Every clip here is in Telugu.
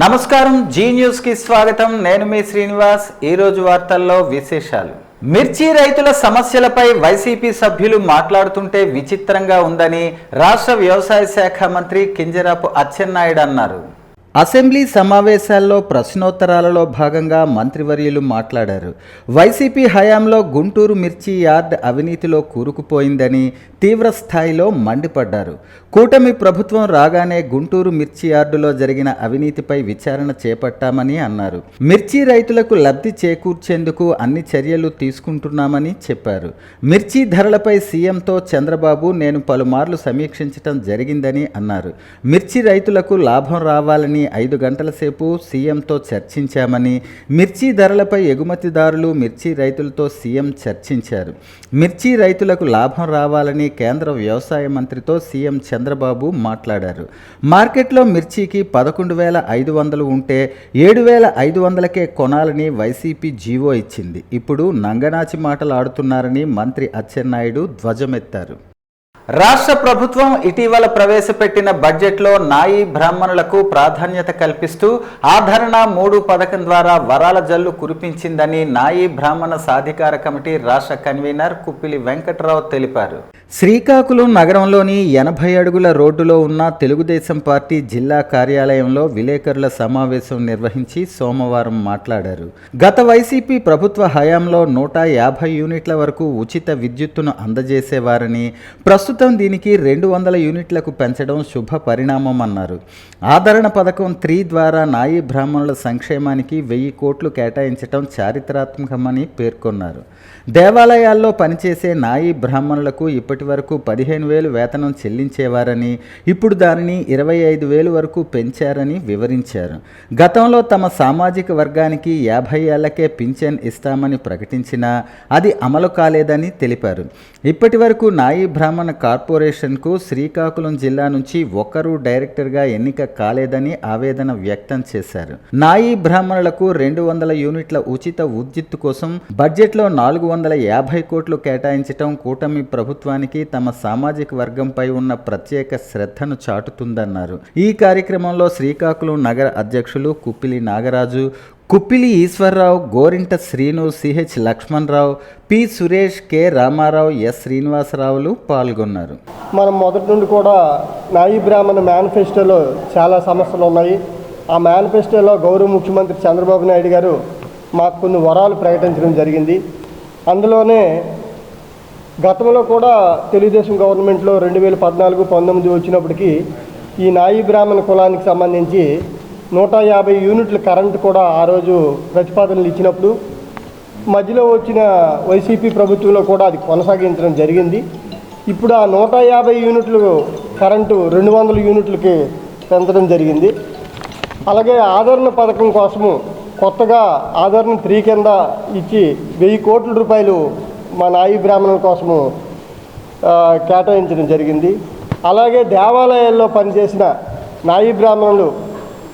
నమస్కారం, జీ న్యూస్ కి స్వాగతం. నేను మీ శ్రీనివాస్. ఈరోజు వార్తల్లో విశేషాలు. మిర్చి రైతుల సమస్యలపై వైసీపీ సభ్యులు మాట్లాడుతుంటే విచిత్రంగా ఉందని రాష్ట్ర వ్యవసాయ శాఖ మంత్రి కింజరాపు అచ్చెన్నాయుడు అన్నారు. అసెంబ్లీ సమావేశాల్లో ప్రశ్నోత్తరాలలో భాగంగా మంత్రివర్యులు మాట్లాడారు. వైసీపీ హయాంలో గుంటూరు మిర్చి యార్డ్ అవినీతిలో కూరుకుపోయిందని తీవ్ర స్థాయిలో మండిపడ్డారు. కూటమి ప్రభుత్వం రాగానే గుంటూరు మిర్చి యార్డులో జరిగిన అవినీతిపై విచారణ చేపట్టామని అన్నారు. మిర్చి రైతులకు లబ్ధి చేకూర్చేందుకు అన్ని చర్యలు తీసుకుంటున్నామని చెప్పారు. మిర్చి ధరలపై సీఎంతో చంద్రబాబు నేను పలుమార్లు సమీక్షించడం జరిగిందని అన్నారు. మిర్చి రైతులకు లాభం రావాలని 5 గంటల సేపు సీఎంతో చర్చించామని, మిర్చి ధరలపై ఎగుమతిదారులు మిర్చి రైతులతో సీఎం చర్చించారు. మిర్చి రైతులకు లాభం రావాలని కేంద్ర వ్యవసాయ మంత్రితో సీఎం చంద్రబాబు మాట్లాడారు. మార్కెట్లో మిర్చికి 11,500 ఉంటే 7,500కే కొనాలని వైసీపీ జీవో ఇచ్చింది. ఇప్పుడు నంగనాచి మాటలు ఆడుతున్నారని మంత్రి అచ్చెన్నాయుడు ధ్వజమెత్తారు. రాష్ట్ర ప్రభుత్వం ఇటీవల ప్రవేశపెట్టిన బడ్జెట్లో నాయి బ్రాహ్మణులకు ప్రాధాన్యత కల్పిస్తూ ఆదరణ 3 పథకం ద్వారా వరాల జల్లు కురిపించిందని నాయి బ్రాహ్మణ సాధికార కమిటీ రాష్ట్ర కన్వీనర్ కుప్పిలి వెంకటరావు తెలిపారు. శ్రీకాకుళం నగరంలోని 80 అడుగుల రోడ్డులో ఉన్న తెలుగుదేశం పార్టీ జిల్లా కార్యాలయంలో విలేకరుల సమావేశం నిర్వహించి సోమవారం మాట్లాడారు. గత వైసీపీ ప్రభుత్వ హయాంలో 150 యూనిట్ల వరకు ఉచిత విద్యుత్తును అందజేసేవారని, ప్రస్తుతం దీనికి 200 యూనిట్లకు పెంచడం శుభ పరిణామం అన్నారు. ఆదరణ పథకం 3 ద్వారా నాయి బ్రాహ్మణుల సంక్షేమానికి 1000 కోట్లు కేటాయించడం చారిత్రాత్మకమని పేర్కొన్నారు. దేవాలయాల్లో పనిచేసే నాయి బ్రాహ్మణులకు ఇప్పటి వరకు 15,000 వేతనం చెల్లించేవారని, ఇప్పుడు దానిని 25,000 వరకు పెంచారని వివరించారు. గతంలో తమ సామాజిక వర్గానికి 50 ఏళ్లకే పింఛన్ ఇస్తామని ప్రకటించినా అది అమలు కాలేదని తెలిపారు. ఇప్పటి వరకు నాయి బ్రాహ్మణ కార్పొరేషన్కు శ్రీకాకుళం జిల్లా నుంచి ఒక్కరూ డైరెక్టర్గా ఎన్నిక కాలేదని ఆవేదన వ్యక్తం చేశారు. నాయి బ్రాహ్మణులకు 200 యూనిట్ల ఉచిత విద్యుత్ కోసం బడ్జెట్లో 450 కోట్లు కేటాయించడం కూటమి ప్రభుత్వానికి తమ సామాజిక వర్గంపై ఉన్న ప్రత్యేక శ్రద్ధను చాటుతుందన్నారు. ఈ కార్యక్రమంలో శ్రీకాకుళం నగర అధ్యక్షులు Kuppili Nagaraju, Kuppili Eswararao, Gorinta Srinu, CH Lakshmanarao, P Suresh, K Ramarao, S శ్రీనివాసరావులు పాల్గొన్నారు. మనం మొదటి నుండి కూడా నాయి బ్రాహ్మణ మేనిఫెస్టోలో చాలా సమస్యలు ఉన్నాయి. ఆ మేనిఫెస్టోలో గౌరవ ముఖ్యమంత్రి చంద్రబాబు నాయుడు గారు మాకు కొన్ని వరాలు ప్రకటించడం జరిగింది. అందులోనే గతంలో కూడా తెలుగుదేశం గవర్నమెంట్లో 2014-19 వచ్చినప్పటికీ ఈ నాయి బ్రాహ్మణ కులానికి సంబంధించి 150 యూనిట్ల కరెంటు కూడా ఆ రోజు ప్రతిపాదనలు ఇచ్చినప్పుడు మధ్యలో వచ్చిన వైసీపీ ప్రభుత్వంలో కూడా అది కొనసాగించడం జరిగింది. ఇప్పుడు ఆ 150 యూనిట్లు కరెంటు 200 యూనిట్లకి పెంచడం జరిగింది. అలాగే ఆదరణ పథకం కోసము కొత్తగా ఆదరణ 3 కింద ఇచ్చి 1000 కోట్ల రూపాయలు మా నాయి బ్రాహ్మణుల కోసము కేటాయించడం జరిగింది. అలాగే దేవాలయాల్లో పనిచేసిన నాయి బ్రాహ్మణులు,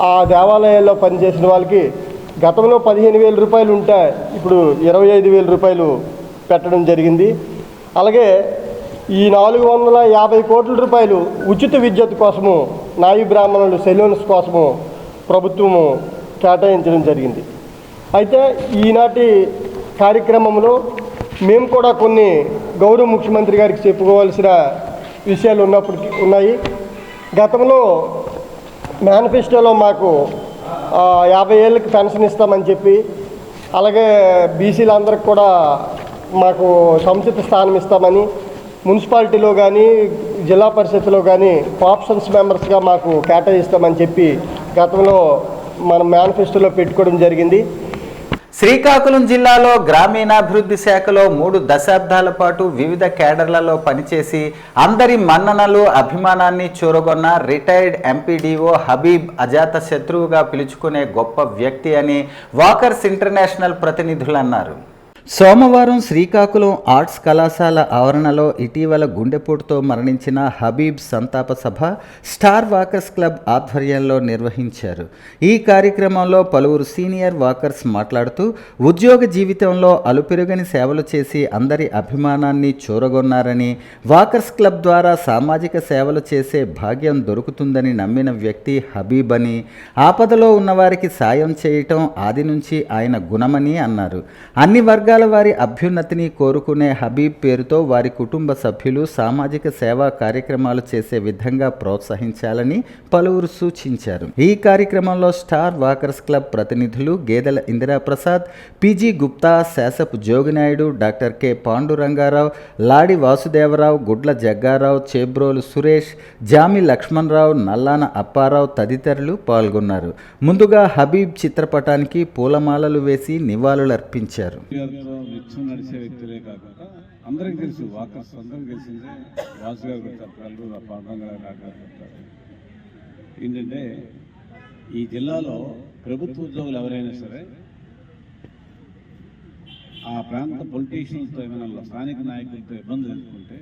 ఆ దేవాలయాల్లో పనిచేసిన వాళ్ళకి గతంలో 15,000 రూపాయలు ఉంటే ఇప్పుడు 25,000 రూపాయలు పెట్టడం జరిగింది. అలాగే ఈ 450 కోట్ల రూపాయలు ఉచిత విద్యుత్ కోసము నాయి బ్రాహ్మణులు సెలూన్స్ కోసము ప్రభుత్వము కేటాయించడం జరిగింది. అయితే ఈనాటి కార్యక్రమంలో మేము కూడా కొన్ని గౌరవ ముఖ్యమంత్రి గారికి చెప్పుకోవాల్సిన విషయాలు ఉన్నాయి. గతంలో మేనిఫెస్టోలో మాకు 50 ఏళ్ళకి పెన్షన్ ఇస్తామని చెప్పి, అలాగే బీసీలందరికి కూడా మాకు సముచిత స్థానం ఇస్తామని, మున్సిపాలిటీలో కానీ జిల్లా పరిషత్లో కానీ ఆప్షన్స్ మెంబర్స్గా మాకు కేటాయిస్తామని చెప్పి గతంలో మనం మేనిఫెస్టోలో పెట్టుకోవడం జరిగింది. శ్రీకాకుళం జిల్లాలో గ్రామీణాభివృద్ధి శాఖలో 3 దశాబ్దాల పాటు వివిధ కేడర్లలో పనిచేసి అందరి మన్ననలు, అభిమానాన్ని చూరగొన్న రిటైర్డ్ ఎంపీడీఓ హబీబ్ అజాత శత్రువుగా పిలుచుకునే గొప్ప వ్యక్తి అని వాకర్స్ ఇంటర్నేషనల్ ప్రతినిధులు అన్నారు. సోమవారం శ్రీకాకుళం ఆర్ట్స్ కళాశాల ఆవరణలో ఇటీవల గుండెపోటుతో మరణించిన హబీబ్ సంతాప సభ స్టార్ వాకర్స్ క్లబ్ ఆధ్వర్యంలో నిర్వహించారు. ఈ కార్యక్రమంలో పలువురు సీనియర్ వాకర్స్ మాట్లాడుతూ ఉద్యోగ జీవితంలో అలుపెరుగని సేవలు చేసి అందరి అభిమానాన్ని చూరగొన్నారని, వాకర్స్ క్లబ్ ద్వారా సామాజిక సేవలు చేసే భాగ్యం దొరుకుతుందని నమ్మిన వ్యక్తి హబీబ్ అని, ఆపదలో ఉన్నవారికి సాయం చేయటం ఆది నుంచి ఆయన గుణమని అన్నారు. అన్ని వర్గాల వారి అభ్యున్నతిని కోరుకునే హబీబ్ పేరుతో వారి కుటుంబ సభ్యులు సామాజిక సేవా కార్యక్రమాలు చేసే విధంగా ప్రోత్సహించాలని పలువురు సూచించారు. ఈ కార్యక్రమంలో స్టార్ వాకర్స్ క్లబ్ ప్రతినిధులు గేదెల Indiraprasad, PG Gupta, శాసపు Jogi Naidu, doctor K Panduranga Rao, లాడి Vasudevarao, గుడ్ల జగ్గారావు, చేబ్రోలు సురేష్, జామి లక్ష్మణరావు, నల్లాన అప్పారావు తదితరులు పాల్గొన్నారు. ముందుగా హబీబ్ చిత్రపటానికి పూలమాలలు వేసి నివాళులర్పించారు. నిత్యం నడిచే వ్యక్తులే కాకుండా అందరికీ తెలుసు, వాకర్స్ అందరికీ తెలిసిందే. వాసు గారు చెప్తారు, పాండంగా డాక్టర్ చెప్తారు. ఏంటంటే ఈ జిల్లాలో ప్రభుత్వ ఉద్యోగులు ఎవరైనా సరే ఆ ప్రాంత పొలిటీషియన్స్తో ఏమైనా స్థానిక నాయకులతో ఇబ్బంది ఎదుర్కొంటే,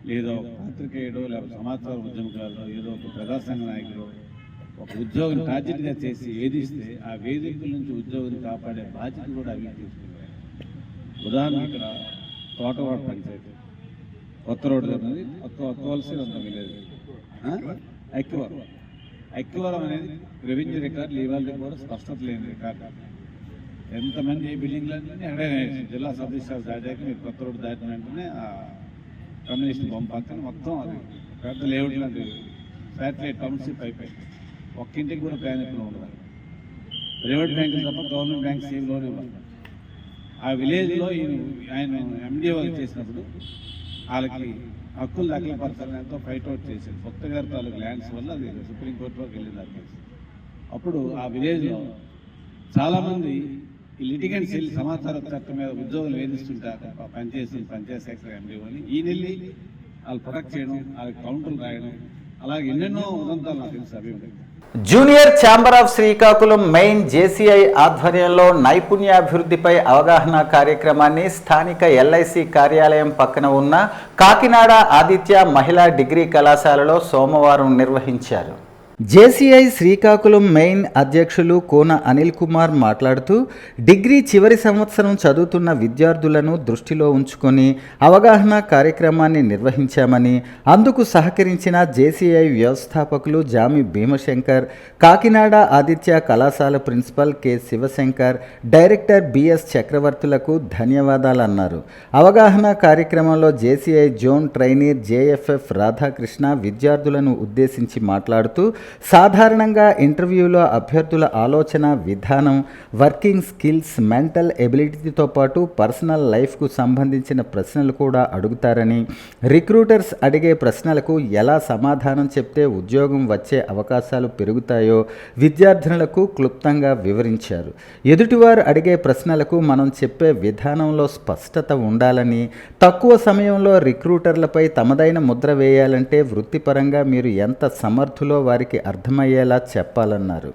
లేదా పాత్రికేయుడో లేకపోతే సమాచార ఉద్యమకారులు, ఏదో ఒక ప్రజాసంఘ నాయకుడు ఒక ఉద్యోగిని టార్గెట్గా చేసి వేధిస్తే ఆ వేదికల నుంచి ఉద్యోగిని కాపాడే బాధ్యత కూడా అవి తీసుకుంటాయి. ఉదాహరణ ఇక్కడ తోటవాడ పంచాయతీ కొత్త రోడ్డు అనేది కొత్తవలసి ఉంది విలేజ్ ఎక్కివరం అనేది రెవెన్యూ రికార్డులు ఇవాళ కూడా స్పష్టత లేని రికార్డు. ఎంతమంది బిల్డింగ్లన్నీ అక్కడే జిల్లా సబ్ రిజిస్టార్ దాటాక మీరు కొత్త రోడ్డు దాటిన వెంటనే ఆ కమ్యూనిస్ట్ బొమ్మ పక్కన మొత్తం అది పెద్ద లేఅవుట్ లాంటి శాటిలైట్ టౌన్షిప్ అయిపోయింది. ఒక్కింటికి కూడా ప్రయాణికులు ఉండదు. ప్రైవేట్ బ్యాంకులు తప్ప గవర్నమెంట్ బ్యాంక్ సేవలోనే ఇవ్వాలి. ఆ విలేజ్లో ఆయన ఎండిఓ చేసినప్పుడు వాళ్ళకి హక్కులు దాఖలపరచాలని ఎంతో ఫైట్ అవుట్ చేశారు. కొత్త గారి తాలూకు ల్యాండ్స్ వల్ల అది సుప్రీంకోర్టు వరకు వెళ్ళింది ఆ కేసు. అప్పుడు ఆ విలేజ్లో చాలామంది ఈ లిటిగెంట్స్ వెళ్ళి సమాచార చట్టం మీద ఉద్యోగులు వేధిస్తుంటారు. పంచాయతీ సెక్రటరీ ఎండిఓని ఈయనెళ్ళి వాళ్ళు ప్రొటెక్ట్ చేయడం, వాళ్ళకి కౌంటర్లు రాయడం, అలాగే ఎన్నెన్నో ఉదంతాలు నాకు తెలుసు అభివృద్ధి. Junior chamber of Srikakulam main JCI ఆధ్వర్యంలో నైపుణ్యాభివృద్ధిపై అవగాహన కార్యక్రమాన్ని స్థానిక ఎల్ఐసి కార్యాలయం పక్కన ఉన్న కాకినాడ ఆదిత్య మహిళా డిగ్రీ కళాశాలలో సోమవారం నిర్వహించారు. జేసీఐ శ్రీకాకుళం మెయిన్ అధ్యక్షులు కోన అనిల్ కుమార్ మాట్లాడుతూ డిగ్రీ చివరి సంవత్సరం చదువుతున్న విద్యార్థులను దృష్టిలో ఉంచుకొని అవగాహన కార్యక్రమాన్ని నిర్వహించామని, అందుకు సహకరించిన జేసీఐ వ్యవస్థాపకులు జామి భీమశంకర్, కాకినాడ ఆదిత్య కళాశాల principal K Sivasankar, director BS చక్రవర్తులకు ధన్యవాదాలన్నారు. అవగాహన కార్యక్రమంలో JCI zone trainer JFF Radhakrishna విద్యార్థులను ఉద్దేశించి మాట్లాడుతూ సాధారణంగా ఇంటర్వ్యూలో అభ్యర్థుల ఆలోచన విధానం, వర్కింగ్ స్కిల్స్, మెంటల్ ఎబిలిటీతో పాటు పర్సనల్ లైఫ్కు సంబంధించిన ప్రశ్నలు కూడా అడుగుతారని, రిక్రూటర్స్ అడిగే ప్రశ్నలకు ఎలా సమాధానం చెప్తే ఉద్యోగం వచ్చే అవకాశాలు పెరుగుతాయో విద్యార్థినులకు క్లుప్తంగా వివరించారు. ఎదుటివారు అడిగే ప్రశ్నలకు మనం చెప్పే విధానంలో స్పష్టత ఉండాలని, తక్కువ సమయంలో రిక్రూటర్లపై తమదైన ముద్ర వేయాలంటే వృత్తిపరంగా మీరు ఎంత సమర్థులో వారికి అర్థమయ్యేలా చెప్పాలన్నారు.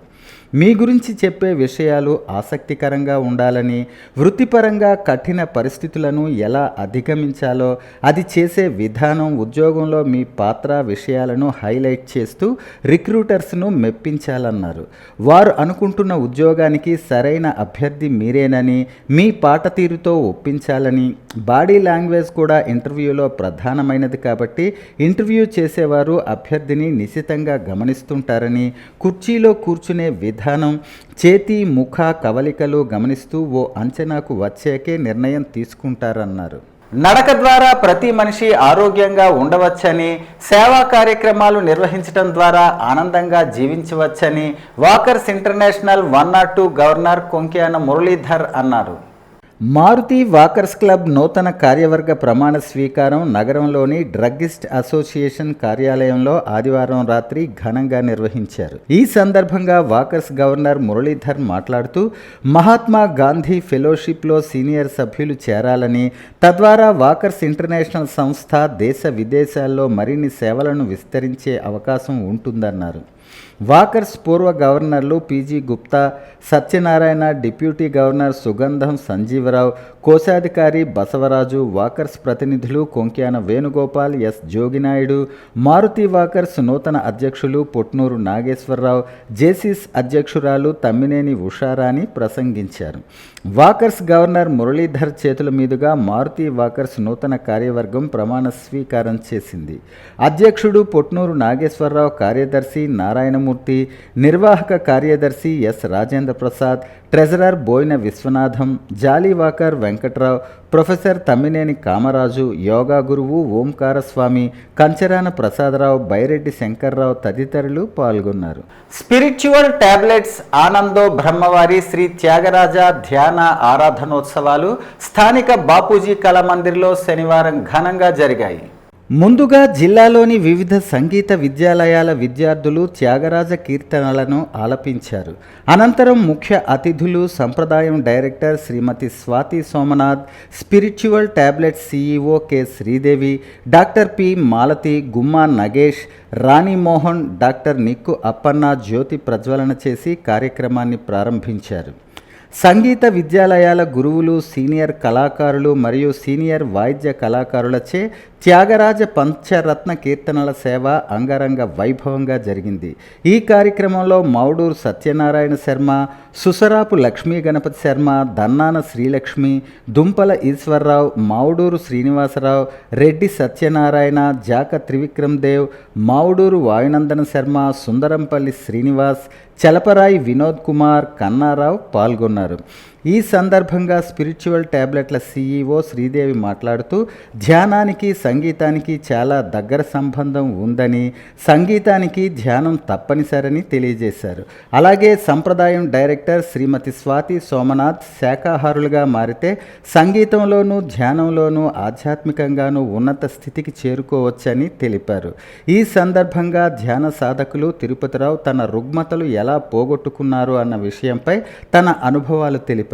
మీ గురించి చెప్పే విషయాలు ఆసక్తికరంగా ఉండాలని, వృత్తిపరంగా కఠిన పరిస్థితులను ఎలా అధిగమించాలో, అది చేసే విధానం, ఉద్యోగంలో మీ పాత్ర విషయాలను హైలైట్ చేస్తూ రిక్రూటర్స్ను మెప్పించాలన్నారు. వారు అనుకుంటున్న ఉద్యోగానికి సరైన అభ్యర్థి మీరేనని, మీ పాట తీరుతో ఒప్పించాలని, బాడీ లాంగ్వేజ్ కూడా ఇంటర్వ్యూలో ప్రధానమైనది కాబట్టి ఇంటర్వ్యూ చేసేవారు అభ్యర్థిని నిశితంగా గమనిస్తుంటారని, కుర్చీలో కూర్చునే విధానం, చేతి ముఖ కవలికలు గమనిస్తూ ఓ అంచనాకు వచ్చాకే నిర్ణయం తీసుకుంటారన్నారు. నడక ద్వారా ప్రతి మనిషి ఆరోగ్యంగా ఉండవచ్చని, సేవా కార్యక్రమాలు నిర్వహించడం ద్వారా ఆనందంగా జీవించవచ్చని walkers international 102 governor Konkyana Muralidhar అన్నారు. మారుతి వాకర్స్ క్లబ్ నూతన కార్యవర్గ ప్రమాణ స్వీకారం నగరంలోని డ్రగ్గిస్ట్ అసోసియేషన్ కార్యాలయంలో ఆదివారం రాత్రి ఘనంగా నిర్వహించారు. ఈ సందర్భంగా వాకర్స్ గవర్నర్ మురళీధర్ మాట్లాడుతూ మహాత్మా గాంధీ ఫెలోషిప్లో సీనియర్ సభ్యులు చేరాలని, తద్వారా వాకర్స్ ఇంటర్నేషనల్ సంస్థ దేశ విదేశాల్లో మరిన్ని సేవలను విస్తరించే అవకాశం ఉంటుందన్నారు. వాకర్స్ పూర్వ గవర్నర్లు PG Gupta, Satyanarayana, deputy governor Sugandham Sanjeevarao, Sambasivarao, కోశాధికారి బసవరాజు, వాకర్స్ ప్రతినిధులు కొంక్యాన వేణుగోపాల్, ఎస్ జోగినాయుడు, మారుతి వాకర్స్ నూతన అధ్యక్షులు పొట్నూరు నాగేశ్వరరావు, జేసీస్ అధ్యక్షురాలు తమ్మినేని ఉషారాణి ప్రసంగించారు. వాకర్స్ గవర్నర్ మురళీధర్ చేతుల మీదుగా మారుతి వాకర్స్ నూతన కార్యవర్గం ప్రమాణ స్వీకారం చేసింది. అధ్యక్షుడు పొట్నూరు నాగేశ్వరరావు, కార్యదర్శి నారాయణమూర్తి, నిర్వాహక కార్యదర్శి ఎస్ రాజేంద్ర ప్రసాద్, ట్రెజరర్ బోయిన విశ్వనాథం, జాలీ వాకర్ వెంకట్రావు, ప్రొఫెసర్ తమ్మినేని కామరాజు, యోగా గురువు ఓంకార స్వామి, కంచరాన ప్రసాదరావు, బైరెడ్డి శంకర్రావు తదితరులు పాల్గొన్నారు. స్పిరిచువల్ టాబ్లెట్స్ ఆనందో బ్రహ్మవారి శ్రీ త్యాగరాజ ధ్యాన ఆరాధనోత్సవాలు స్థానిక బాపూజీ కళామందిర్లో శనివారం ఘనంగా జరిగాయి. ముందుగా జిల్లాలోని వివిధ సంగీత విద్యాలయాల విద్యార్థులు త్యాగరాజ కీర్తనలను ఆలపించారు. అనంతరం ముఖ్య అతిథులు సంప్రదాయం director Srimati Swathi Somnath, spiritual tablets CEO K Sridevi, doctor P Malathi, Gumma Nagesh, Rani Mohan, doctor Nikku Appanna జ్యోతి ప్రజ్వలన చేసి కార్యక్రమాన్ని ప్రారంభించారు. సంగీత విద్యాలయాల గురువులు, సీనియర్ కళాకారులు మరియు సీనియర్ వాయిద్య కళాకారులచే త్యాగరాజ పంచరత్న కీర్తనల సేవ అంగరంగ వైభవంగా జరిగింది. ఈ కార్యక్రమంలో మౌడూరు సత్యనారాయణ శర్మ, సుసరాపు లక్ష్మీ గణపతి శర్మ, దన్నాన శ్రీలక్ష్మి, దుంపల ఈశ్వరరావు, మౌడూరు శ్రీనివాసరావు, రెడ్డి సత్యనారాయణ, జాక త్రివిక్రమ్ దేవ్, మౌడూరు వాయునందన శర్మ, సుందరంపల్లి శ్రీనివాస్, చలపరాయి వినోద్ కుమార్, కన్నారావు పాల్గొన్నారు. ఈ సందర్భంగా స్పిరిచువల్ టాబ్లెట్ల CEO శ్రీదేవి మాట్లాడుతూ ధ్యానానికి సంగీతానికి చాలా దగ్గర సంబంధం ఉందని, సంగీతానికి ధ్యానం తప్పనిసరని తెలియజేశారు. అలాగే సంప్రదాయం డైరెక్టర్ శ్రీమతి స్వాతి సోమనాథ్ శాఖాహారులుగా మారితే సంగీతంలోనూ ధ్యానంలోనూ ఆధ్యాత్మికంగానూ ఉన్నత స్థితికి చేరుకోవచ్చని తెలిపారు. ఈ సందర్భంగా ధ్యాన సాధకులు తిరుపతిరావు తన రుగ్మతలు ఎలా పోగొట్టుకున్నారు అన్న విషయంపై తన అనుభవాలు తెలిపారు.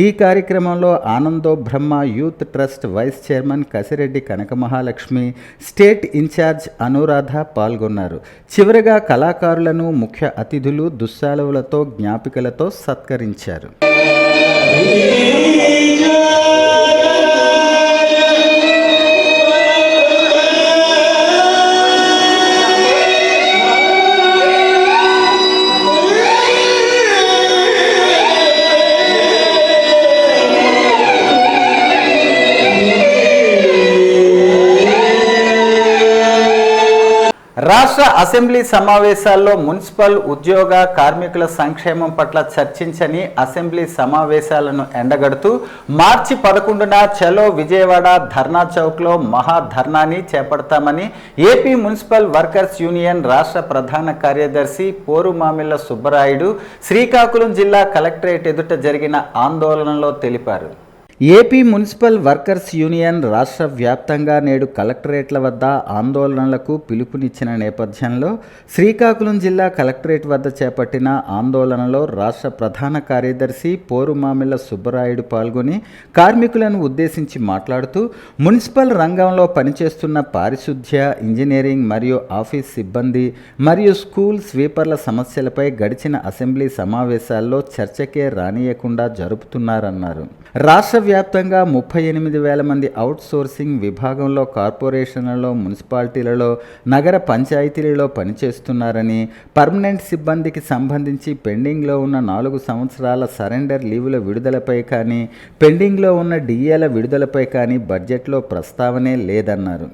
ఈ కార్యక్రమంలో Anando Brahma youth trust vice chairman Kasireddy Kanakamahalakshmi, state incharge Anuradha పాల్గొన్నారు. చివరగా కళాకారులను ముఖ్య అతిథులు దుస్సాలువలతో జ్ఞాపికలతో సత్కరించారు. రాష్ట్ర అసెంబ్లీ సమావేశాల్లో మున్సిపల్ ఉద్యోగ కార్మికుల సంక్షేమం పట్ల చర్చించని అసెంబ్లీ సమావేశాలను ఎండగడుతూ మార్చి 11న చలో విజయవాడ ధర్నా చౌక్లో మహాధర్నాని చేపడతామని ఏపీ మున్సిపల్ వర్కర్స్ యూనియన్ రాష్ట్ర ప్రధాన కార్యదర్శి పోరుమామిళ్ల సుబ్బరాయుడు శ్రీకాకుళం జిల్లా కలెక్టరేట్ ఎదుట జరిగిన ఆందోళనలో తెలిపారు. ఏపీ మున్సిపల్ వర్కర్స్ యూనియన్ రాష్ట్ర వ్యాప్తంగా నేడు కలెక్టరేట్ల వద్ద ఆందోళనలకు పిలుపునిచ్చిన నేపథ్యంలో శ్రీకాకుళం జిల్లా కలెక్టరేట్ వద్ద చేపట్టిన ఆందోళనలో రాష్ట్ర ప్రధాన కార్యదర్శి పోరుమామిళ్ల సుబ్బరాయుడు పాల్గొని కార్మికులను ఉద్దేశించి మాట్లాడుతూ మున్సిపల్ రంగంలో పనిచేస్తున్న పారిశుద్ధ్య, ఇంజనీరింగ్ మరియు ఆఫీస్ సిబ్బంది మరియు స్కూల్ స్వీపర్ల సమస్యలపై గడిచిన అసెంబ్లీ సమావేశాల్లో చర్చకే రానియకుండా జరుపుతున్నారన్నారు. రాష్ట్ర వ్యాప్తంగా 38,000 మంది అవుట్ సోర్సింగ్ విభాగంలో కార్పొరేషన్లలో, మున్సిపాలిటీలలో, నగర పంచాయతీలలో పనిచేస్తున్నారని, పర్మనెంట్ సిబ్బందికి సంబంధించి పెండింగ్లో ఉన్న 4 సంవత్సరాల సరెండర్ లీవుల విడుదలపై కానీ, పెండింగ్లో ఉన్న డిఏల విడుదలపై కానీ బడ్జెట్లో ప్రస్తావనే లేదన్నారు.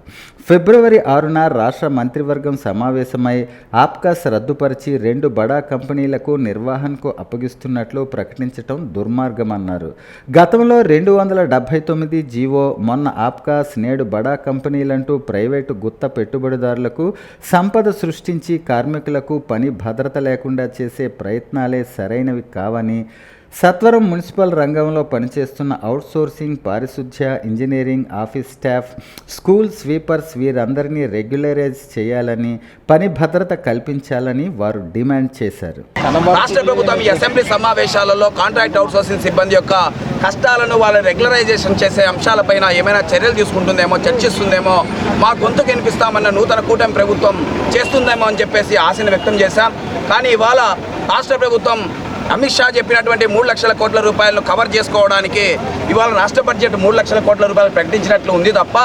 ఫిబ్రవరి 6న రాష్ట్ర మంత్రివర్గం సమావేశమై ఆప్కాస్ రద్దుపరిచి 2 బడా కంపెనీలకు నిర్వహణకు అప్పగిస్తున్నట్లు ప్రకటించడం దుర్మార్గమన్నారు. గతంలో 279 జీవో, మొన్న ఆప్కాస్, నేడు బడా కంపెనీలంటూ ప్రైవేటు గుత్త పెట్టుబడిదారులకు సంపద సృష్టించి కార్మికులకు పని భద్రత లేకుండా చేసే ప్రయత్నాలే సరైనవి కావని, సత్వరం మున్సిపల్ రంగంలో పనిచేస్తున్న అవుట్సోర్సింగ్, పారిశుద్ధ్య, engineering, office staff, school sweepers వీరందరినీ రెగ్యులరైజ్ చేయాలని, పని భద్రత కల్పించాలని వారు డిమాండ్ చేశారు. రాష్ట్ర ప్రభుత్వం ఈ అసెంబ్లీ సమావేశాలలో కాంట్రాక్ట్ అవుట్సోర్సింగ్ సిబ్బంది యొక్క కష్టాలను వాళ్ళ రెగ్యులరైజేషన్ చేసే అంశాలపైన ఏమైనా చర్యలు తీసుకుంటుందేమో, చర్చిస్తుందేమో, మా గొంతుకు వినిపిస్తామన్న నూతన కూటమి ప్రభుత్వం చేస్తుందేమో అని చెప్పేసి ఆశను వ్యక్తం చేశాం. కానీ ఇవాళ రాష్ట్ర ప్రభుత్వం అమిత్ షా చెప్పినటువంటి 3 లక్షల కోట్ల రూపాయలను కవర్ చేసుకోవడానికి ఇవాళ రాష్ట్ర బడ్జెట్ 3 లక్షల కోట్ల రూపాయలు ప్రకటించినట్లు ఉంది తప్ప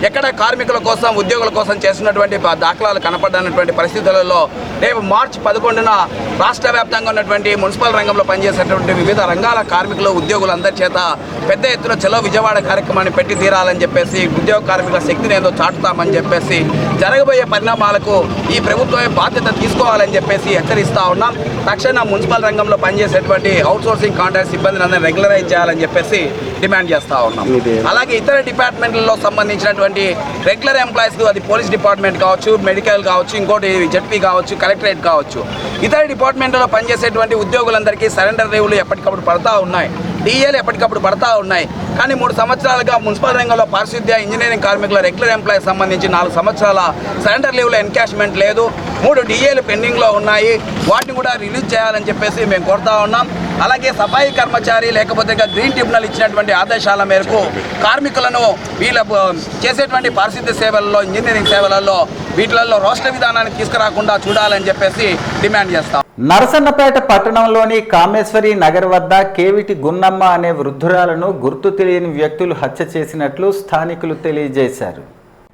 ఎక్కడ కార్మికుల కోసం ఉద్యోగుల కోసం చేస్తున్నటువంటి దాఖలాలు కనపడనటువంటి పరిస్థితులలో రేపు మార్చి 11న రాష్ట్ర వ్యాప్తంగా ఉన్నటువంటి మున్సిపల్ రంగంలో పనిచేసేటువంటి వివిధ రంగాల కార్మికులు ఉద్యోగులందరి చేత పెద్ద ఎత్తున చలో విజయవాడ కార్యక్రమాన్ని పెట్టి తీరాలని చెప్పేసి ఉద్యోగ కార్మికుల శక్తిని ఏదో చాటుతామని చెప్పేసి జరగబోయే పరిణామాలకు ఈ ప్రభుత్వమే బాధ్యత తీసుకోవాలని చెప్పేసి హెచ్చరిస్తూ ఉన్నాం. తక్షణ మున్సిపల్ రంగంలో పనిచేసేటువంటి అవుట్సోర్సింగ్ కాంట్రాక్ట్ సిబ్బందిని అందరినీ రెగ్యులరైజ్ చేయాలని చెప్పేసి డిమాండ్ చేస్తూ ఉన్నాం. అలాగే ఇతర డిపార్ట్మెంట్లలో సంబంధించినటువంటి రెగ్యులర్ ఎంప్లాయీస్, అది పోలీస్ డిపార్ట్మెంట్ కావచ్చు, మెడికల్ కావచ్చు, ఇంకోటి జడ్పీ కావచ్చు, కలెక్టరేట్ కావచ్చు, ఇతర డిపార్ట్మెంట్లో పనిచేసేటువంటి ఉద్యోగులందరికీ సరెండర్ లీవ్లు ఎప్పటికప్పుడు పడతా ఉన్నాయి, డిఏలు ఎప్పటికప్పుడు పడతా ఉన్నాయి. కానీ 3 సంవత్సరాలుగా మున్సిపల్ రంగంలో పారిశుద్ధ్య ఇంజనీరింగ్ కార్మికుల రెగ్యులర్ ఎంప్లాయీస్ సంబంధించి 4 సంవత్సరాల సరెండర్ లీవ్లో ఎన్కాష్మెంట్ లేదు. 3 డిఏలు పెండింగ్లో ఉన్నాయి. వాటిని కూడా రిలీజ్ చేయాలని చెప్పేసి మేము కోరుతా ఉన్నాం. అలాగే సఫాయి కర్మచారి లేకపోతే గ్రీన్ ట్రిబ్యునల్ ఇచ్చినటువంటి ఆదేశాల మేరకు కార్మికులను వీళ్ళ చేసేటువంటి పారిశుద్ధ్య సేవలలో, ఇంజనీరింగ్ సేవలలో వీటిలలో రోస్టర్ విధానాన్ని తీసుకురాకుండా చూడాలని చెప్పేసి డిమాండ్ చేస్తాం. నరసన్నపేట పట్టణంలోని కామేశ్వరి నగర్ వద్ద కేవిటి గున్నమ్మ అనే వృద్ధురాలను గుర్తు తెలియని వ్యక్తులు హత్య చేసినట్లు స్థానికులు తెలియజేశారు.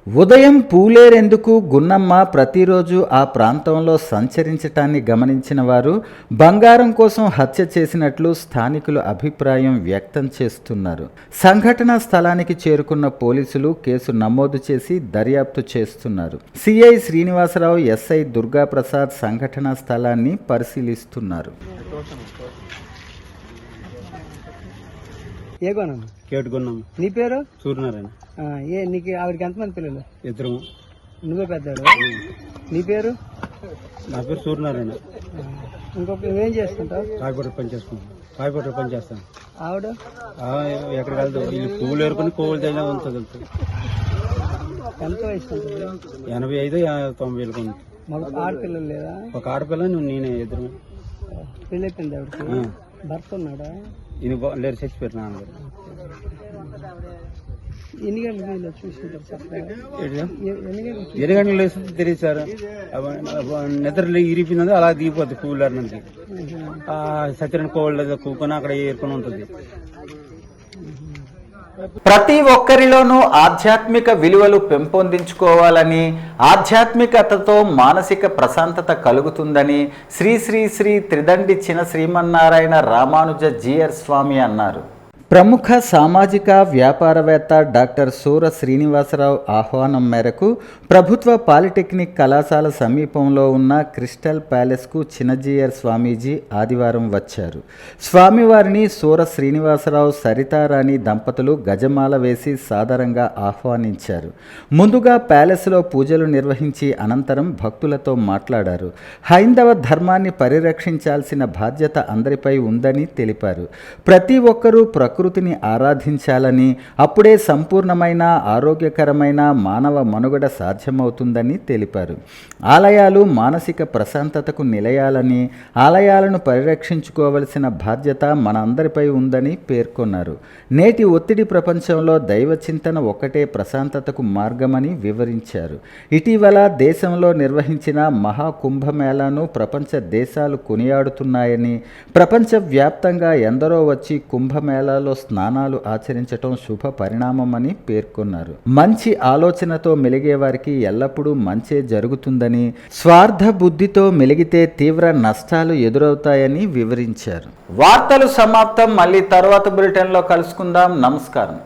ఉదయం పూలేరెందుకు గున్నమ్మ ప్రతిరోజు ఆ ప్రాంతంలో సంచరించటాన్ని గమనించిన వారు బంగారం కోసం హత్య చేసినట్లు స్థానికులు అభిప్రాయం వ్యక్తం చేస్తున్నారు. సంఘటనా స్థలానికి చేరుకున్న పోలీసులు కేసు నమోదు చేసి దర్యాప్తు చేస్తున్నారు. సిఐ శ్రీనివాసరావు, ఎస్ఐ దుర్గాప్రసాద్ సంఘటనా స్థలాన్ని పరిశీలిస్తున్నారు. నీ పేరు సూర్యనారాయణ. నీకు ఆవిడకి ఎంతమంది పిల్లలు? 2. నువ్వే పెద్దాడు. నీ పేరు? నా పేరు సూర్యనారాయణ. ఇంకొక నువ్వేం చేసుకుంటావు? కాయపట్టు పని చేస్తాను. ఆవిడ ఎక్కడికి వెళ్తావు? పువ్వులు ఏరుకుని కోవులు తేడా ఉంటుంది. ఎంత వయసు ఉంటుంది? 85-90 మాకు ఆడపిల్లలు లేదా? ఒక ఆడపిల్ల, నేనే, 2. పెళ్ళి అయిపోయింది ఆవిడకి? భర్త ఉన్నాడా? లేరు, చచ్చిపోయారు నాన్నగారు. ఎన్ని గంటలు చూసుకుంటారు సార్? 2 గంటలు లేస్తుంది తెలియదు సార్. నిద్ర ఇరిపోయింది, అలా దిగిపోద్ది కూలర్ నుంచి. సత్యన కోళ్ళు కూకొని అక్కడ ఏరుకొని ఉంటుంది. ప్రతి ఒక్కరిలోనూ ఆధ్యాత్మిక విలువలు పెంపొందించుకోవాలని, ఆధ్యాత్మికతతో మానసిక ప్రశాంతత కలుగుతుందని శ్రీ శ్రీ శ్రీ త్రిదండి చిన శ్రీమన్నారాయణ రామానుజ జీయర్ స్వామి అన్నారు. ప్రముఖ సామాజిక వ్యాపారవేత్త డాక్టర్ సూర శ్రీనివాసరావు ఆహ్వానం మేరకు ప్రభుత్వ పాలిటెక్నిక్ కళాశాల సమీపంలో ఉన్న క్రిస్టల్ ప్యాలెస్కు చిన్నజీయర్ స్వామీజీ ఆదివారం వచ్చారు. స్వామివారిని సూర శ్రీనివాసరావు, సరితారాణి దంపతులు గజమాల వేసి సాదరంగా ఆహ్వానించారు. ముందుగా ప్యాలెస్లో పూజలు నిర్వహించి అనంతరం భక్తులతో మాట్లాడారు. హైందవ ధర్మాన్ని పరిరక్షించాల్సిన బాధ్యత అందరిపై ఉందని తెలిపారు. ప్రతి ఒక్కరూ ప్రకృతిని ఆరాధించాలని, అప్పుడే సంపూర్ణమైన ఆరోగ్యకరమైన మానవ మనుగడ సాధ్యమవుతుందని తెలిపారు. ఆలయాలు మానసిక ప్రశాంతతకు నిలయాలని, ఆలయాలను పరిరక్షించుకోవలసిన బాధ్యత మన అందరిపై ఉందని పేర్కొన్నారు. నేటి ఒత్తిడి ప్రపంచంలో దైవ చింతన ఒక్కటే ప్రశాంతతకు మార్గమని వివరించారు. ఇటీవల దేశంలో నిర్వహించిన మహాకుంభమేళాను ప్రపంచ దేశాలు కొనియాడుతున్నాయని, ప్రపంచవ్యాప్తంగా ఎందరో వచ్చి కుంభమేళాలో స్నానాలు ఆచరించటం శుభ పరిణామమని పేర్కొన్నారు. మంచి ఆలోచనతో మెలిగే వారికి ఎల్లప్పుడూ మంచే జరుగుతుందని, స్వార్థ బుద్ధితో మెలిగితే తీవ్ర నష్టాలు ఎదురవుతాయని వివరించారు. వార్తలు సమాప్తం. మళ్ళీ తర్వాత బులెటిన్లో కలుసుకుందాం. నమస్కారం.